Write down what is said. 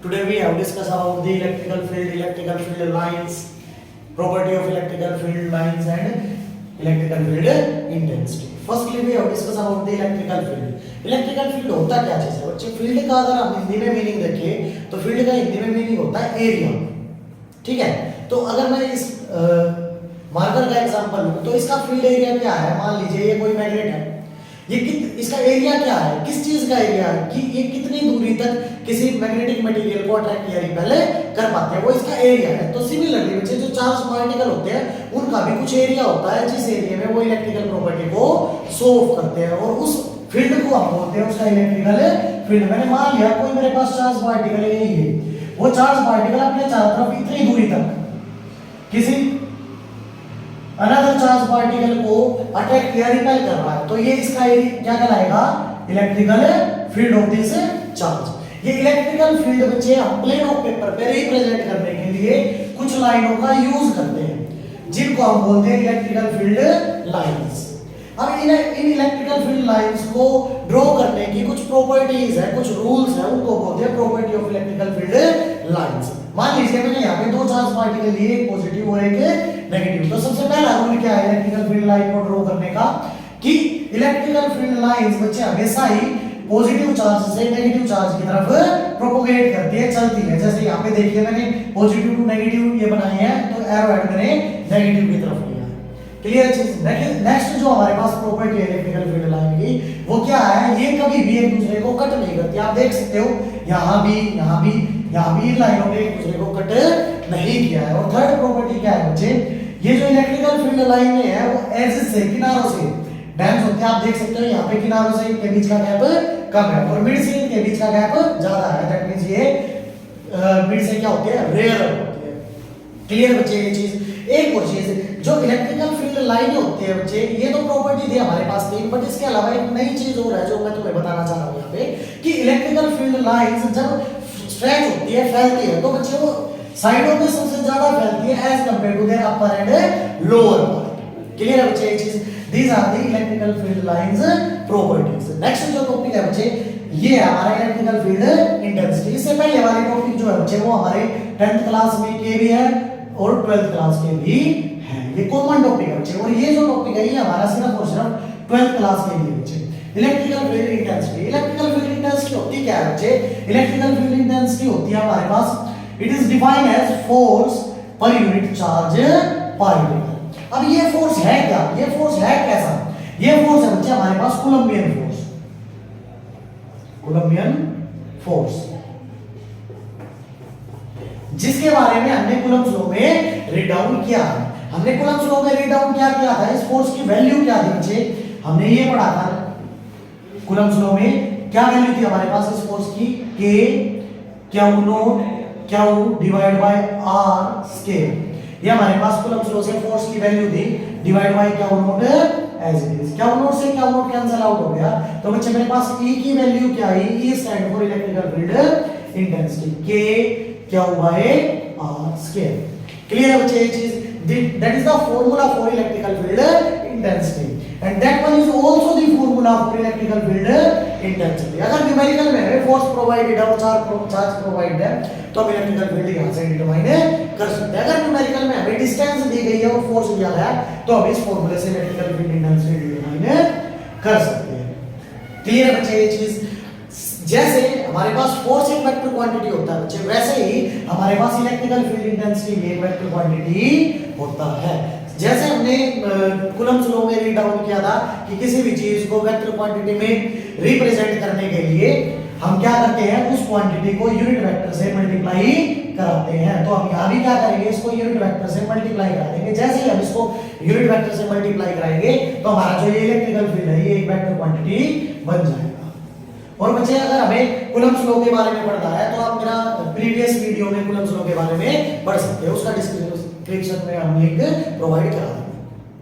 Today we have discussed about the electrical field lines, property of electrical field lines and electrical field intensity. Firstly we have discussed about the electrical field. Electrical field होता क्या चीज है बच्चे? Field का अगर हम हिंदी में meaning देखें तो फील्ड का हिंदी में मीनिंग होता है एरिया, ठीक है। तो अगर मैं इस मार्कर का एग्जांपल लूं तो इसका फील्ड एरिया क्या है? मान लीजिए ये कोई मैग्नेट है, ये इसका एरिया क्या है? किस चीज का एरिया है कि ये कितनी दूरी तक किसी मैग्नेटिक मटेरियल को अट्रैक्ट या रिपेल कर पाते हैं, वो इसका एरिया है। तो सिमिलरली बच्चे जो चार्ज पार्टिकल होते हैं उनका भी कुछ एरिया होता है जिस एरिया में वो इलेक्ट्रिकल प्रॉपर्टी को शो ऑफ करते हैं और उस फील्ड को हम बोलते हैं उसका इलेक्ट्रिकल फील्ड। मैंने मान लिया कोई मेरे पास चार्ज पार्टिकल है, ये वो चार्ज पार्टिकल अपने चारों तरफ इतनी दूरी तक किसी अनदर चार्ज पार्टिकल को अट्रैक्ट या रिपेल कर रहा है, तो ये इसका एरिया क्या कहलाएगा? Electrical field of this charge. ये इलेक्ट्रिकल फील्ड बच्चे हम प्लेन ऑफ पेपर पे रिप्रेजेंट करने के लिए कुछ लाइनों का यूज करते हैं जिनको हम बोलते हैं इलेक्ट्रिकल फील्ड लाइंस। अब इन इलेक्ट्रिकल फील्ड लाइंस को ड्रॉ करने की कुछ प्रॉपर्टीज है, कुछ रूल्स है, उनको बोलते हैं property of electrical field lines. मान लीजिए मैंने यहाँ पे दो चार्ज पार्टिकल लिए, एक पॉजिटिव और एक नेगेटिव। तो सबसे पहला रूल क्या है इलेक्ट्रिकल फील्ड लाइन को ड्रॉ करने का कि इलेक्ट्रिकल फील्ड लाइंस बच्चे हमेशा ही पॉजिटिव चार्ज से नेगेटिव चार्ज की तरफ प्रोपोगेट करती है, चलती है। जैसे यहाँ पे देखिए मैंने पॉजिटिव टू नेगेटिव ये बनाए हैं, तो एरो हेड मैंने नेगेटिव की तरफ लिया है। क्लियर चीज। नेक्स्ट जो हमारे पास प्रॉपर्टी है इलेक्ट्रिकल फील्ड लाइन की वो क्या है? ये कभी भी एक दूसरे को कट नहीं करती। आप देख सकते हो यहाँ भी इन लाइनों ने एक दूसरे को कट नहीं किया है। और थर्ड प्रॉपर्टी क्या है बच्चे? ये जो इलेक्ट्रिकल फील्ड लाइन है वो एजेस से, किनारों से डेंस होते हैं। आप देख सकते हो यहाँ पे किनारों से इनके बीच का गैप कम है और मिड से इनके बीच का गैप ज्यादा है। दैट मींस ये मिड से क्या होते हैं? रेयर होते हैं। क्लियर बच्चे ये चीज। एक और चीज जो इलेक्ट्रिकल फील्ड लाइन होती है बच्चे, ये तो प्रॉपर्टी थी हमारे पास तीन, बट इसके अलावा एक नई चीज और है जो मैं तुम्हें बताना चाह रहा हूँ यहाँ पे कि इलेक्ट्रिकल फील्ड लाइंस जब स्ट्रेच होती है, फैलती है, तो बच्चे वो साइडों में सबसे ज्यादा फैलती है as compare to their upper and lower part. Clear है बच्चे ये चीज? These are the electrical field lines properties. Next जो टॉपिक है बच्चे ये है हमारा इलेक्ट्रिकल फील्ड इंटेंसिटी। इससे पहले वाले टॉपिक जो है बच्चे वो हमारे 10th क्लास में के भी है और 12th क्लास के भी है। ये कॉमन टॉपिक है बच्चे। और ये जो टॉपिक है ये हमारा सिर्फ और सिर्फ 12th क्लास के लिए बच्चे। Electrical field intensity. Electrical field intensity होती क्या है बच्चे? इलेक्ट्रिकल फील्ड इंटेंसिटी होती है हमारे पास, it is defined as force per unit charge particle. अब ये फोर्स है क्या? ये फोर्स है कैसा? ये फोर्स है बच्चे हमारे पास कूलम्बियन फोर्स। कूलम्बियन फोर्स जिसके बारे में हमने कूलम्ब्स लॉ में रीड डाउन किया है। हमने कूलम्ब्स लॉ में रीड डाउन क्या किया था? इस फोर्स की वैल्यू क्या थी बच्चे? हमने ये पढ़ा था कूलम्ब्स लॉ में क्या वैल्यू थी हमारे पास इस फोर्स की? K Q naught Q divide by R square. ये हमारे पास कूलम्ब्स लॉ से फोर्स की वैल्यू थी divide by Q naught as it is. Q naught से क्यू नॉट कैंसिल आउट हो गया, तो बच्चे मेरे पास E की वैल्यू क्या आई? E stand for electrical field intensity, K Q by R square. Clear है बच्चे ये चीज? That is the formula for electrical field intensity and that one is also the formula for electrical field intensity. अगर numerical में है force provided है और charge provided है तो हम इलेक्ट्रिकल फील्ड यहां से डिटरमाइन कर सकते हैं। अगर न्यूमेरिकल में हमें डिस्टेंस दी गई है और फोर्स दिया है तो हम इस फार्मूले से इलेक्ट्रिकल फील्ड इंटेंसिटी डिटरमाइन कर सकते हैं। क्लियर है बच्चे ये चीज? जैसे हमारे पास फोर्स एक वेक्टर क्वांटिटी होता है बच्चे, वैसे ही हमारे पास इलेक्ट्रिकल फील्ड इंटेंसिटी भी एक वेक्टर क्वांटिटी होता है। जैसे हमने कूलम्ब्स लॉ में रीड डाउन किया था कि किसी भी चीज को वेक्टर क्वांटिटी में रिप्रेजेंट करने के लिए हम क्या करते हैं? उस क्वांटिटी को यूनिट वेक्टर से मल्टीप्लाई कराते हैं। तो हम यहाँ भी क्या करेंगे? इसको यूनिट वेक्टर से मल्टीप्लाई करा देंगे। जैसे ही हम इसको यूनिट वेक्टर से मल्टीप्लाई कराएंगे तो हमारा जो ये इलेक्ट्रिकल फील्ड है ये एक वेक्टर क्वांटिटी बन जाएगा। और बच्चे अगर हमें कूलम्ब्स लॉ के बारे में पढ़ना है तो आप मेरा प्रीवियस वीडियो में कूलम्ब्स लॉ के बारे में पढ़ सकते हो, उसका डिस्क्रिप्शन में हम लिंक प्रोवाइड करा देंगे।